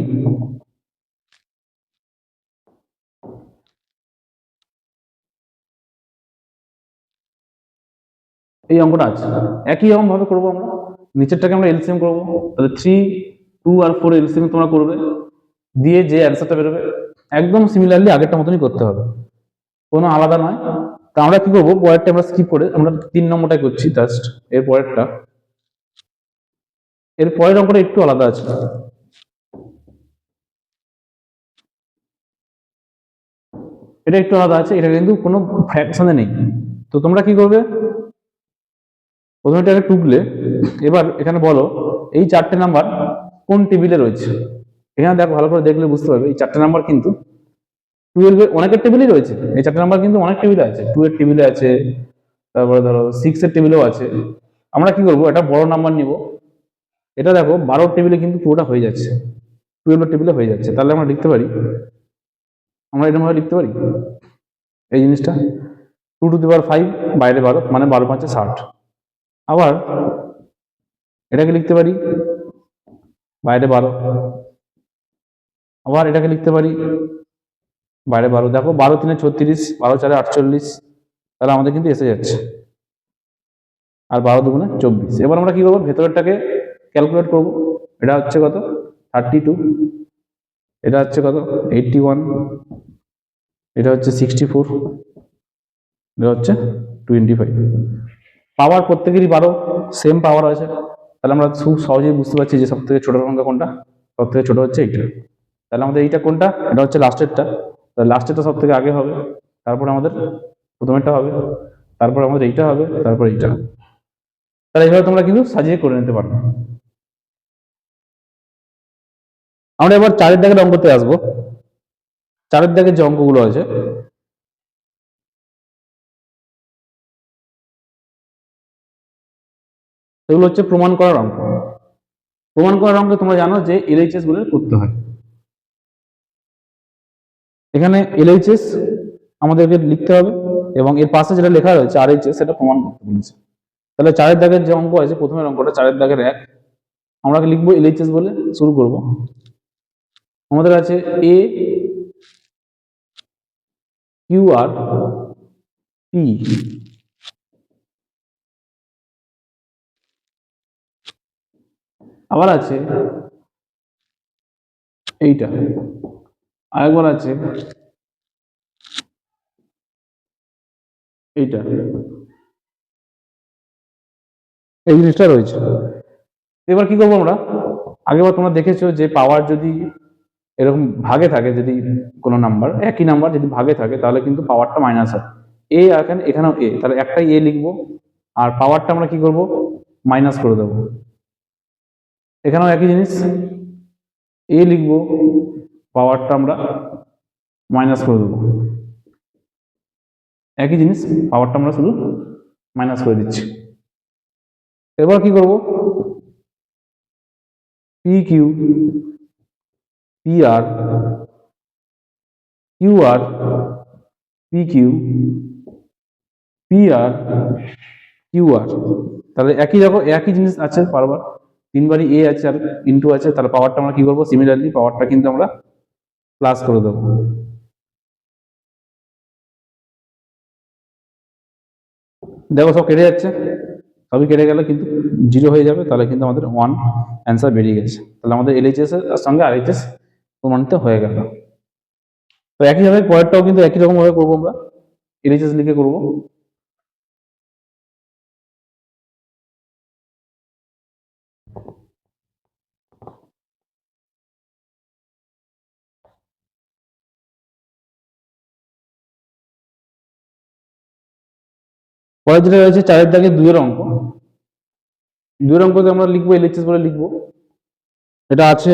এই অঙ্কটা আছে। একই রকম ভাবে করবো আমরা, নিচেরটাকে আমরা এলসিএম করবো, তাহলে 3 2 আর 4 এলসিএম তোমরা করবে, দিয়ে যে অ্যান্সারটা বেরোবে একদম সিমিলারলি আগেরটা মতনই করতে হবে, কোনো আলাদা নয়। তা আমরা কি করবো, পরেরটা আমরা স্কিপ করে আমরা 3 নম্বরটাই করছি জাস্ট। এর পরেরটা, এর পরের অঙ্কটা একটু আলাদা আছে। এটা একটু আলাদা আছে, এটা কিন্তু কোনো ফ্র্যাকশনে নেই। তো তোমরা কি করবে, প্রথমে এটাকে টুকলে, এবার এখানে বলো এই 4টে নাম্বার কোন টেবিলে রয়েছে। এখানে দেখো, ভালো করে দেখলে বুঝতে পারবে এই 4টে নাম্বার কিন্তু 12 এর অনেকের টেবিলই রয়েছে। এই 4টে নাম্বার কিন্তু অনেক টেবিলে আছে, 2 এর টেবিলে আছে, তারপরে ধরো 6 এর টেবিলেও আছে। আমরা কি করবো, এটা বড় নাম্বার নিব, এটা দেখো 12 টেবিলে কিন্তু পুরোটা হয়ে যাচ্ছে, 12 টেবিলে হয়ে যাচ্ছে। তাহলে আমরা লিখতে পারি, আমরা এরকম ভাবে লিখতে পারি এই জিনিসটা 2^5 বাইরে 12 মানে 12 5 60। আবার এটাকে লিখতে পারি বাইরে 12, আবার এটাকে লিখতে পারি বাইরে 12। দেখো 12 3 36, 12 4 48, তাহলে আমাদের কিন্তু এসে যাচ্ছে। আর 12 2 24। এবার আমরা কি করবো, ভেতরটাকে ক্যালকুলেট করব। এটা হচ্ছে কত 32, এটা হচ্ছে কত 81, এটা হচ্ছে 64, এটা হচ্ছে 25। পাওয়ার প্রত্যেকেরই 12, সেম পাওয়ার আছে। তাহলে আমরা খুব সহজেই বুঝতে পারছি যে সব থেকে ছোট সংখ্যা কোনটা, সব থেকে ছোট হচ্ছে এইটা। তাহলে আমাদের এইটা কোনটা, এটা হচ্ছে লাস্টেরটা। তাহলে লাস্টেরটা সব থেকে আগে হবে, তারপরে আমাদের প্রথমেরটা হবে, তারপর আমাদের এইটা হবে, তারপর এইটা। তাহলে এইভাবে তোমরা কিন্তু সাজিয়ে করে নিতে পারো। আমরা এবার 4-এর দাগের অঙ্কতে আসবো। 4-এর দাগের যে অঙ্কগুলো আছে, সেগুলো হচ্ছে প্রমাণ করার অঙ্ক। প্রমাণ করার অঙ্কে তোমরা জানো যে এলএইচএস গুলো করতে হয়। এখানে এলএইচএস আমাদেরকে লিখতে হবে এবং এর পাশে যেটা লেখা রয়েছে আরএইচএস, সেটা প্রমাণ করতে বলেছে। তাহলে 4-এর দাগের যে অঙ্ক আছে, প্রথমের অঙ্কটা 4-এর দাগের 1, আমরা লিখবো এলএইচএস বলে শুরু করব। আমাদের আছে এ কিউ আর পি, আবার আছে এইটা, আরেকবার আছে এইটা, এই জিনিসটা রয়েছে। এবার কি করবো আমরা, আগেবার তোমরা দেখেছো যে পাওয়ার যদি এরকম ভাগে থাকে, যদি কোনো নাম্বার একই নাম্বার যদি ভাগে থাকে, তাহলে কিন্তু পাওয়ারটা মাইনাস হয়। এ এখানে, এখানেও এ, তাহলে একটাই এ লিখবো, আর পাওয়ারটা আমরা কি করব মাইনাস করে দেবো। এখানেও একই জিনিস, এ লিখবো, পাওয়ারটা আমরা মাইনাস করে দেবো। একই জিনিস, পাওয়ারটা আমরা শুধু মাইনাস করে দিচ্ছি। এবার কি করব, P Q, P R, Q R, P Q, P R, Q R. তাহলে একই রকম একই জিনিস আছে বারবার, তিনবারই এ আছে আর ইনটু আছে। তাহলে পাওয়ারটা আমরা কি করবো, সিমিলারলি পাওয়ারটা কিন্তু আমরা প্লাস করে দেবো। দেখো সব কেটে যাচ্ছে, সবই কেটে গেলে কিন্তু 0 হয়ে যাবে। তাহলে কিন্তু আমাদের 1 অ্যান্সার বেরিয়ে গেছে। তাহলে আমাদের এলএইচএস এর সঙ্গে আরএইচএস প্রমাণিত হয়ে গেল। তো একইভাবে পরেরটাও কিন্তু একই রকম ভাবে করবো, আমরা এলএইচএস লিখে করবো। পরের যেটা রয়েছে 4-এর দাগে 2-এর অঙ্ক। 2-এর অঙ্কতে আমরা লিখবো এলএইচএস বলে লিখবো। এটা আছে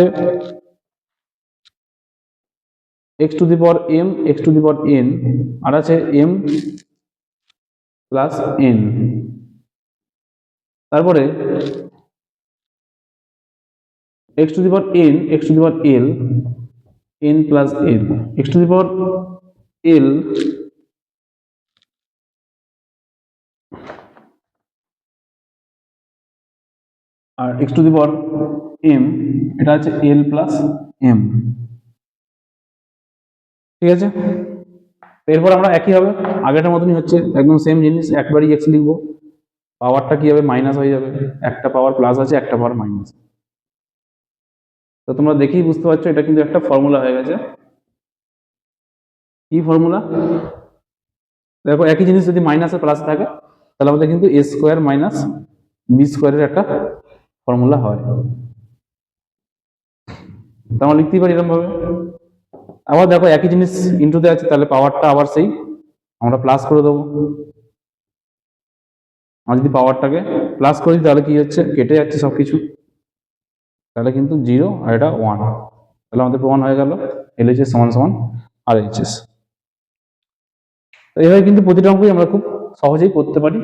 x to the power m, x to the power n, আর আছে m প্লাস n। তারপরে x to the power n, x to the power l, n plus n, x to the power l আর x to the power m, এটা আছে l plus m। ঠিক আছে, এরপর আমরা একই হবে, আগেটার মতনই হচ্ছে, একদম সেম জিনিস, একবারই x লিখবো, পাওয়ারটা কি হবে মাইনাস হয়ে যাবে, একটা পাওয়ার প্লাস আছে, একটা পাওয়ার মাইনাস। তো তোমরা দেখেই বুঝতে পারছো এটা কিন্তু একটা ফর্মুলা হয়ে গেছে। কি ফর্মুলা, দেখো একই জিনিস যদি মাইনাস আর প্লাস থাকে, তাহলে আমাদের কিন্তু a স্কোয়ার মাইনাস বি স্কোয়ারের একটা ফর্মুলা হয়। তো আমরা লিখতেই পারি এরকম ভাবে। আবার দেখো একই জিনিস ইন্টুতে আছে, তাহলে পাওয়ারটা আবার সেই আমরা প্লাস করে দেবো। আমরা যদি পাওয়ারটাকে প্লাস করি তাহলে কি হচ্ছে, কেটে যাচ্ছে সবকিছু, তাহলে কিন্তু 0 আর এটা 1। তাহলে আমাদের প্রমাণ হয়ে গেল এলএইচএস সমান সমান আরএইচএস। এইভাবে কিন্তু প্রতিটা অঙ্কই আমরা খুব সহজেই করতে পারি।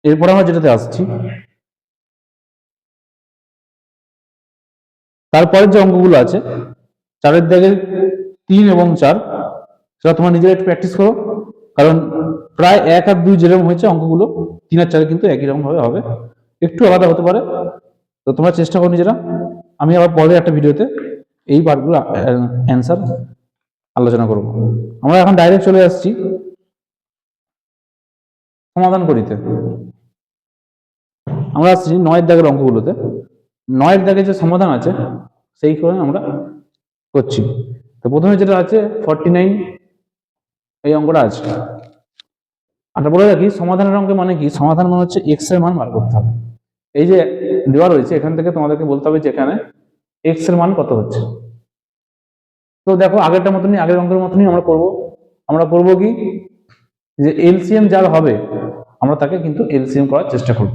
এরপর আমরা যেটাতে আসছি, তারপরের যে অঙ্কগুলো আছে 4-এর দাগের 3 এবং 4, সেটা তোমরা নিজেরা একটু প্র্যাকটিস করো, কারণ প্রায় 1 আর 2 যেরকম হয়েছে অঙ্কগুলো 3 আর 4 কিন্তু একই রকম ভাবে হবে, একটু আলাদা হতে পারে। তো তোমরা চেষ্টা করো নিজেরা। আমি আবার পরে একটা ভিডিওতে এই পার্টগুলো অ্যান্সার আলোচনা করব। আমরা এখন ডাইরেক্ট চলে আসছি সমাধান করিতে। আমরা আসছি 9-এর দাগের অঙ্কগুলোতে। 9-এর দাগে যে সমাধান আছে সেই করে আমরা করছি। তো প্রথমে যেটা আছে 49, এই অঙ্কটা আছে। আর বলে রাখি, সমাধানের অঙ্ক মানে কি, সমাধান মানে হচ্ছে এক্স এর মান বার করতে হবে। এই যে দেওয়া রয়েছে এখান থেকে তোমাদেরকে বলতে হবে যে এখানে এক্স এর মান কত হচ্ছে। তো দেখো আগেরটার মতনই, আগের অঙ্কের মতনই আমরা করব কি, যে এলসিএম যার হবে আমরা তাকে কিন্তু এলসিএম করার চেষ্টা করব।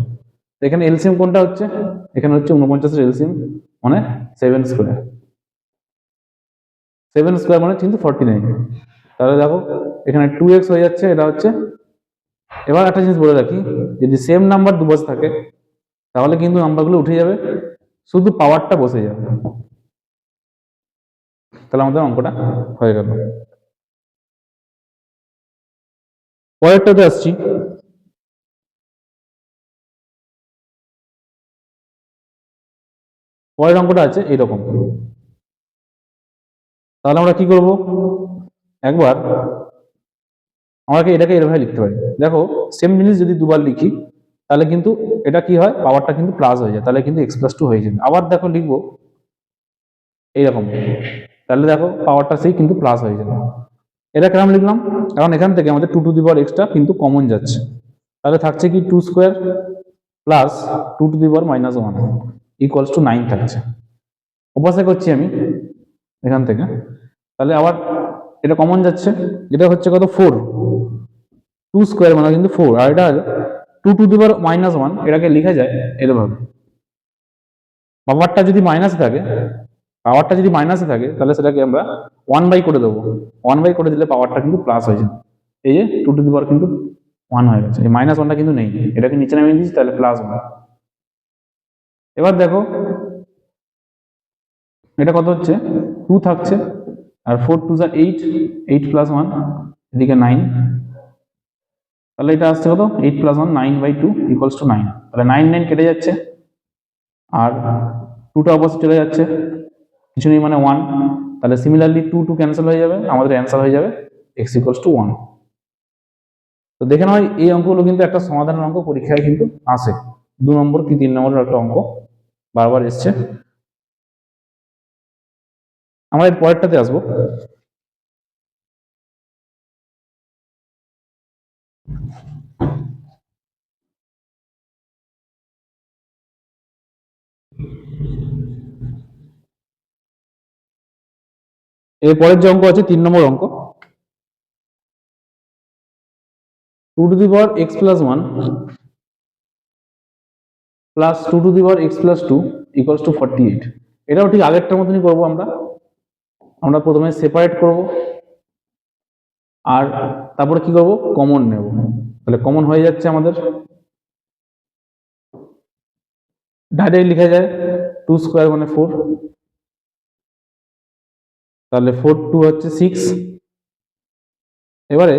এখানে এলসিএম কোনটা হচ্ছে, এখানে হচ্ছে 49 এর এলসিএম মানে 7 স্কয়ার। 7 স্কয়ার মানে কিন্তু 49। তাহলে দেখো এখানে 2x হয়ে যাচ্ছে, এটা হচ্ছে। এবার একটা জিনিস বলে রাখি, যদি সেম নাম্বার দুপাশে থাকে তাহলে কিন্তু নাম্বারগুলো উঠে যাবে, শুধু পাওয়ারটা বসে যাবে। তাহলে আমাদের অঙ্কটা হয়ে গেল। পরেরটাতে আসছি। পরের অঙ্কটা আছে এইরকম। তাহলে আমরা কি করব, একবার আমরা এটাকে এরভাবে লিখতে পারি। দেখো সেম জিনিস যদি দুবার লিখি তাহলে কিন্তু এটা কি হয়, পাওয়ারটা কিন্তু প্লাস হয়ে যায়, তাহলে কিন্তু x+2 হয়ে যাবে। আবার দেখো লিখবো এইরকম, তাহলে দেখো পাওয়ারটা সেই কিন্তু প্লাস হয়ে যাবে। এটা কেমন লিখলাম, কারণ এখান থেকে আমাদের 2 এক্সট্রা কিন্তু কমন যাচ্ছে, তাহলে থাকছে কি 2 স্কোয়ার প্লাস 2 - 1 ইকুয়ালস টু 9 থাকছে। উপাসে করছি আমি এখান থেকে, তাহলে আবার এটা কমন যাচ্ছে, এটা হচ্ছে কত 4, 2 স্কোয়ার মানে কিন্তু 4, আর এটা 2 - 1, এটাকে লেখা যায় এরভাবে। পাওয়ারটা যদি মাইনাসে থাকে, তাহলে সেটাকে আমরা 1/, করে দেবো। 1/, করে দিলে পাওয়ারটা কিন্তু প্লাস হয়ে যাবে। এই যে 2 কিন্তু 1 হয়ে গেছে, এই -1টা কিন্তু নেই, এটাকে নিচে নামিয়ে দিচ্ছি, তাহলে +1। এবার দেখো এটা কত হচ্ছে, 2 থাকছে, আর 4 × 2 = 8, 8 + 1 এদিকে 9, তাহলে এটা আসছে কত 8 + 1 9/2 ইকুয়ালস টু 9। তাহলে 9 9 কেটে যাচ্ছে, আর 2টা অবশ্যই চলে যাচ্ছে, কিছু নেই মানে 1। তাহলে সিমিলারলি 2 2 ক্যান্সেল হয়ে যাবে, আমাদের অ্যান্সার হয়ে যাবে x = 1। তো দেখে নাও এই অঙ্কগুলো কিন্তু একটা সমাধানের অঙ্ক পরীক্ষায় কিন্তু আসে, 2 নম্বর কি 3 নম্বরের একটা অঙ্ক বারবার এসছে। আমরা এর পরেরটাতে আসবো। এর পরের যে অঙ্ক আছে 3 নম্বর অঙ্ক, 2x+1 plus 2x+2 equals to 48। এটাও ঠিক আগেরটার মতনই করবো আমরা প্রথমে সেপারেট করব, আর তারপরে কি করব, কমন নেব। তাহলে কমন হয়ে যাচ্ছে আমাদের, ডাইরেক্ট লেখা যায় 2 স্কোয়ার মানে 4, তাহলে 4 2 হচ্ছে 6। এবারে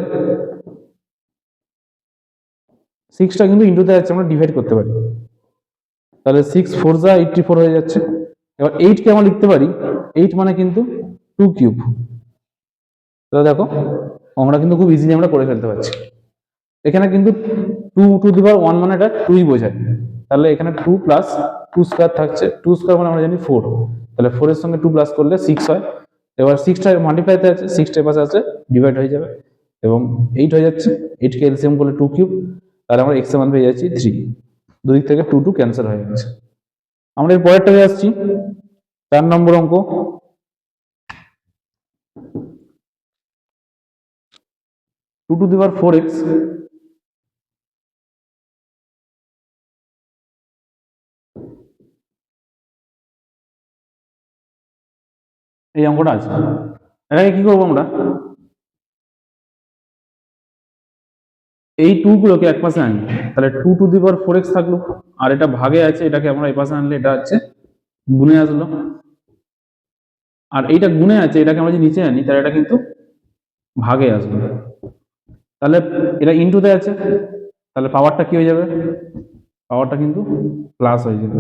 6টা কিন্তু ইন্টুতে যাচ্ছে, আমরা ডিভাইড করতে পারি, তাহলে 6 4 = 84 হয়ে যাচ্ছে। এবার 8 কে আমরা লিখতে পারি, 8 মানে কিন্তু 2³ তাহলে দেখো আমরা কিন্তু খুব ইজিলি আমরা করে ফেলতে পারছি। এখানে কিন্তু 2 ^ 1 মানে এটা 2ই বোঝায়, তাহলে এখানে 2 + 2 স্কয়ার থাকছে, 2 স্কয়ার মানে আমরা জানি 4, তাহলে 4 এর সঙ্গে 2 প্লাস করলে 6 হয়। এবার 6টা মাল্টিপ্লাইতে আছে, 6টা পাশে আছে ডিভাইড হয়ে যাবে, এবং 8 হয়ে যাচ্ছে। 8 কে এলসিএম করলে 2³, তাহলে আমরা x এর মান পেয়ে যাচ্ছি 3। দুদিক থেকে 2 2 ক্যান্সেল হয়ে গেছে। আমরা এর পরেরটাতে আসছি, 4 নম্বর অঙ্ক। 2⁴x এই অঙ্কটা আছে। এটাকে কি করবো আমরা, এই টু গুলোকে এক পাশে আনবো, তাহলে 2^4x থাকলো, আর এটা ভাগে আছে, এটাকে আমরা এই পাশে আনলে এটা হচ্ছে গুণে আসলো, আর এইটা গুণে আছে, এটাকে আমরা যদি নিচে আনি তাহলে এটা কিন্তু ভাগে আসবে। তাহলে এটা ইনটুতে আছে, তাহলে পাওয়ারটা কি হয়ে যাবে, পাওয়ারটা কিন্তু প্লাস হয়ে যাবে।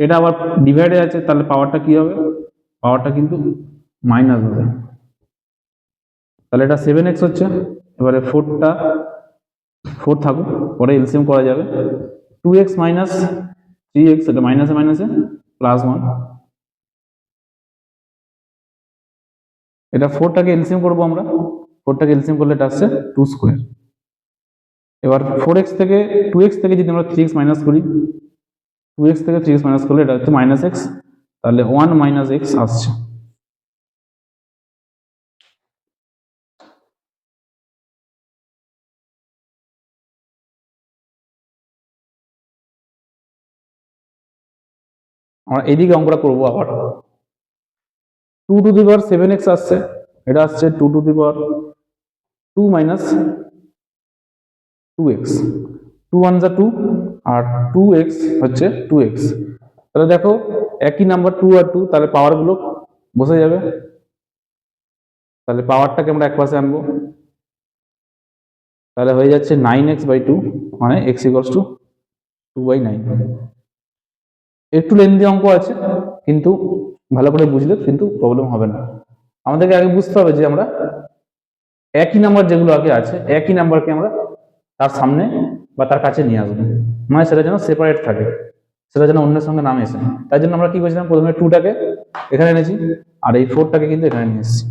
এটা আবার ডিভাইডে আছে, তাহলে পাওয়ারটা কি হবে, পাওয়ারটা কিন্তু মাইনাস হবে। তাহলে এটা 7x হচ্ছে। এবারে 4 থাকুক, পরে এলসিএম করা যাবে। 2x মাইনাস 3x, এটা মাইনাসে মাইনাসে +1, এটা 4টাকে এলসিএম করবো আমরা, 4টাকে এলসিএম করলে এটা আসছে 2²। এবার 4x থেকে 2x থেকে যদি আমরা 3x মাইনাস করি, 2x থেকে 3x মাইনাস করলে এটা হচ্ছে -x, তাহলে 1 - x আসছে। আমরা এদিকে অঙ্কটা করবো আবার। 2^7x আসছে, এটা আসছে 2^2 মাইনাস 2x, 2 1 যা 2, আর 2x হচ্ছে 2x। তাহলে দেখো একই নাম্বার 2 আর 2, তাহলে পাওয়ার গুলো বসে যাবে। তাহলে পাওয়ারটাকে আমরা এক পাশে আনবো, তাহলে হয়ে যাচ্ছে 9x/2, মানে x = 2/9। একটু লেন্দি অঙ্ক আছে, কিন্তু ভালো করে বুঝলে কিন্তু প্রবলেম হবে না। আমাদেরকে আগে বুঝতে হবে যে আমরা একই নাম্বার যেগুলো আগে আছে, একই নাম্বারকে আমরা তার সামনে বা তার কাছে নিয়ে আসবো, মানে সেটা যেন সেপারেট থাকে, সেটা যেন অন্যের সঙ্গে নাম এসে। তাই জন্য আমরা কি করেছিলাম, প্রথমে 2টাকে এখানে এনেছি, আর এই 4টাকে কিন্তু এখানে নিয়ে এসেছি।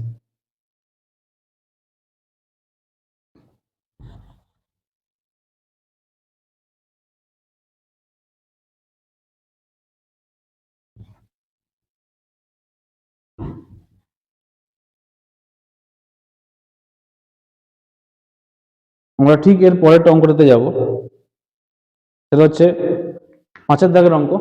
আমরা ঠিক এর পরের অঙ্কটাতে যাব, সেটা হচ্ছে 5এর দাগের অঙ্ক।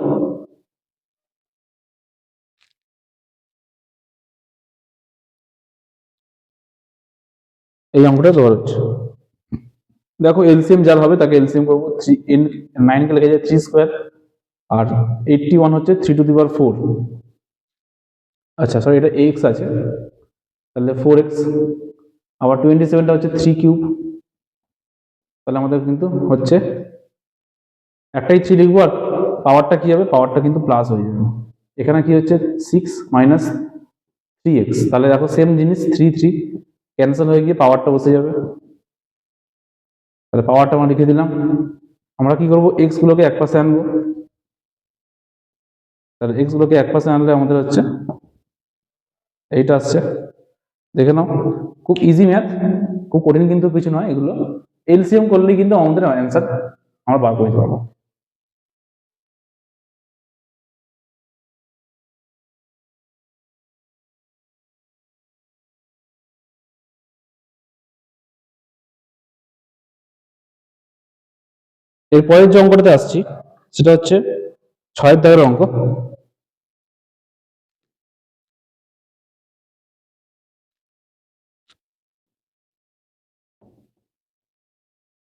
এই অঙ্কটা ব্যবহার হচ্ছে। দেখো এলসিএম যার হবে তাকে এলসিএম করবো। 9 কে লেগে যায় 3², আর 81 হচ্ছে 3^4। আচ্ছা সরি, এটা x আছে, তাহলে 4x, আবার 27টা হচ্ছে 3³। তাহলে আমাদের কিন্তু হচ্ছে একটাই 3 লিখবো, আর পাওয়ারটা কি হবে, পাওয়ারটা কিন্তু প্লাস হয়ে যাবে। এখানে কি হচ্ছে 6 - 3x, তাহলে দেখো সেম জিনিস 3 3 ক্যান্সেল হয়ে গিয়ে পাওয়ারটা বসে যাবে। তাহলে পাওয়ারটা আমরা লিখে দিলাম। আমরা কি করব, x গুলোকে এক পাশে আনবো, তাহলে x গুলোকে এক পাশে আনলে আমাদের হচ্ছে এইটা আসছে। দেখে নাও, খুব ইজি ম্যাথ, খুব কঠিন কিন্তু কিছু নয় এগুলো। এলসিএম করলেই কিন্তু আমাদের অ্যান্সার আমরা বার করতে পারবো। এরপরের যে অঙ্কটাতে আসছি সেটা হচ্ছে 6এর দাগের অঙ্ক।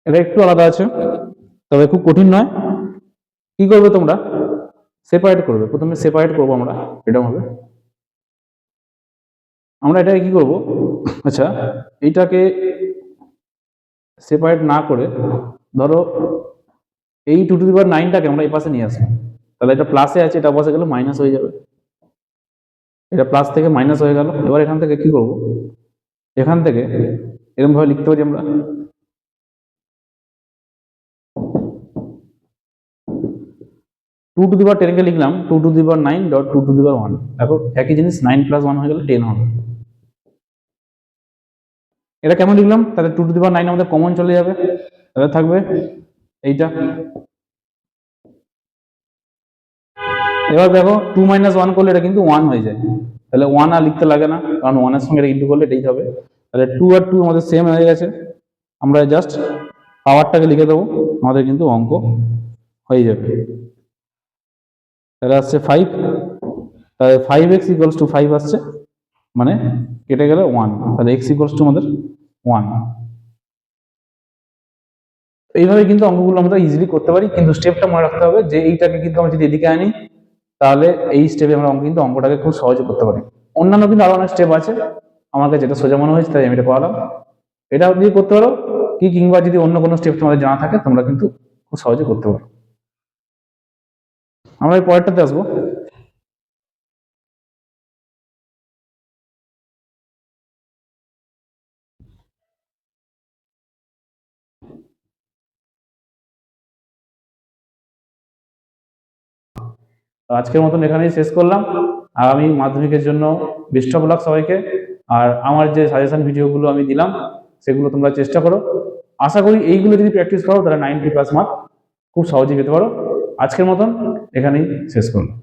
এটা একটু আলাদা আছে, তবে খুব কঠিন নয়। কি করবে তোমরা, সেপারেট করবে, প্রথমে সেপারেট করবো আমরা এরকম হবে। আমরা এটাকে কি করব, আচ্ছা এইটাকে সেপারেট না করে ধরো এই 2^9টাকে আমরা এই পাশে নিয়ে আসবো, তাহলে এটা প্লাসে আছে, এটা পাশে গেলে মাইনাস হয়ে যাবে, এটা প্লাস থেকে মাইনাস হয়ে গেল। এবার এখান থেকে কি করব, এখান থেকে এরকম ভাবে লিখতে পারি আমরা 2^10 কে লিখলাম 2^9.2^1। দেখো একই জিনিস 9 + 1 হয়ে গেলে 10 হবে। এটা কেমন লিখলাম, তাহলে 2^9 আমাদের কমন চলে যাবে, তাহলে থাকবে এইটা। এবার দেখো 2 - 1 করলে এটা কিন্তু 1 হয়ে যায়, তাহলে 1 আর লিখতে লাগে না, কারণ 1 এর সঙ্গে এটা ইন্টু করলে এটাই হবে। তাহলে 2 আর 2 আমাদের সেম হয়ে গেছে, আমরা জাস্ট পাওয়ারটাকে লিখে দেবো, আমাদের কিন্তু অঙ্ক হয়ে যাবে। তাহলে আসছে 5, তাহলে 5x = 5 আসছে, মানে কেটে গেলে 1, তাহলে x = আমাদের 1। এইভাবে কিন্তু অঙ্কগুলো আমরা ইজিলি করতে পারি, কিন্তু স্টেপটা মনে রাখতে হবে যে এইটাকে কিন্তু আমরা যদি এদিকে আনি তাহলে এই স্টেপে আমরা কিন্তু অঙ্কটাকে খুব সহজে করতে পারি। অন্যান্য কিন্তু আরো অনেক স্টেপ আছে, আমাকে যেটা সোজা মনে হয়েছে তাই আমি এটা করালাম। এটা দিয়ে করতে পারো কি, কিংবা যদি অন্য কোনো স্টেপ তোমাদের জানা থাকে তোমরা কিন্তু খুব সহজে করতে পারো। আমরা এই পরেরটাতে আসবো। আজকের মতন এখানেই শেষ করলাম। আগামী মাধ্যমিকের জন্য বেস্ট অফ লাক সবাইকে। আর আমার যে সাজেশন ভিডিওগুলো আমি দিলাম সেগুলো তোমরা চেষ্টা করো। আশা করি এইগুলো যদি প্র্যাকটিস করো তাহলে 90+ মার্ক খুব সহজেই পেতে পারো। আজকের মতন এখানেই শেষ করলাম।